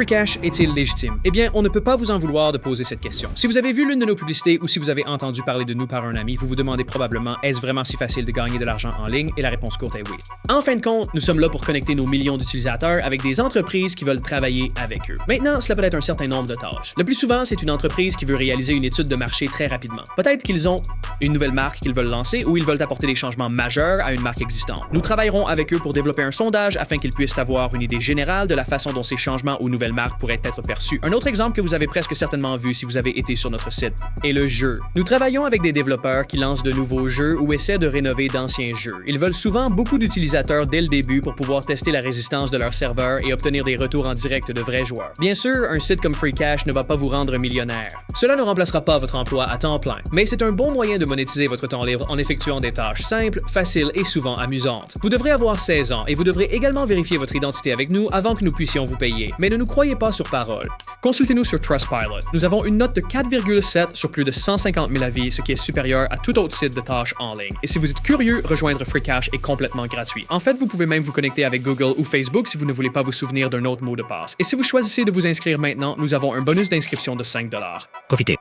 Freecash est-il légitime? Eh bien, on ne peut pas vous en vouloir de poser cette question. Si vous avez vu l'une de nos publicités ou si vous avez entendu parler de nous par un ami, vous vous demandez probablement est-ce vraiment si facile de gagner de l'argent en ligne? Et la réponse courte est oui. En fin de compte, nous sommes là pour connecter nos millions d'utilisateurs avec des entreprises qui veulent travailler avec eux. Maintenant, cela peut être un certain nombre de tâches. Le plus souvent, c'est une entreprise qui veut réaliser une étude de marché très rapidement. Peut-être qu'ils ont une nouvelle marque qu'ils veulent lancer ou ils veulent apporter des changements majeurs à une marque existante. Nous travaillerons avec eux pour développer un sondage afin qu'ils puissent avoir une idée générale de la façon dont ces changements ou nouvelles marques pourraient être perçus. Un autre exemple que vous avez presque certainement vu si vous avez été sur notre site est le jeu. Nous travaillons avec des développeurs qui lancent de nouveaux jeux ou essaient de rénover d'anciens jeux. Ils veulent souvent beaucoup d'utilisateurs dès le début pour pouvoir tester la résistance de leur serveur et obtenir des retours en direct de vrais joueurs. Bien sûr, un site comme Freecash ne va pas vous rendre millionnaire. Cela ne remplacera pas votre emploi à temps plein, mais c'est un bon moyen de monétiser votre temps libre en effectuant des tâches simples, faciles et souvent amusantes. Vous devrez avoir 16 ans et vous devrez également vérifier votre identité avec nous avant que nous puissions vous payer, mais ne nous croyez pas sur parole. Consultez-nous sur Trustpilot. Nous avons une note de 4,7 sur plus de 150 000 avis, ce qui est supérieur à tout autre site de tâches en ligne. Et si vous êtes curieux, rejoindre Freecash est complètement gratuit. En fait, vous pouvez même vous connecter avec Google ou Facebook si vous ne voulez pas vous souvenir d'un autre mot de passe. Et si vous choisissez de vous inscrire maintenant, nous avons un bonus d'inscription de $5. Profitez.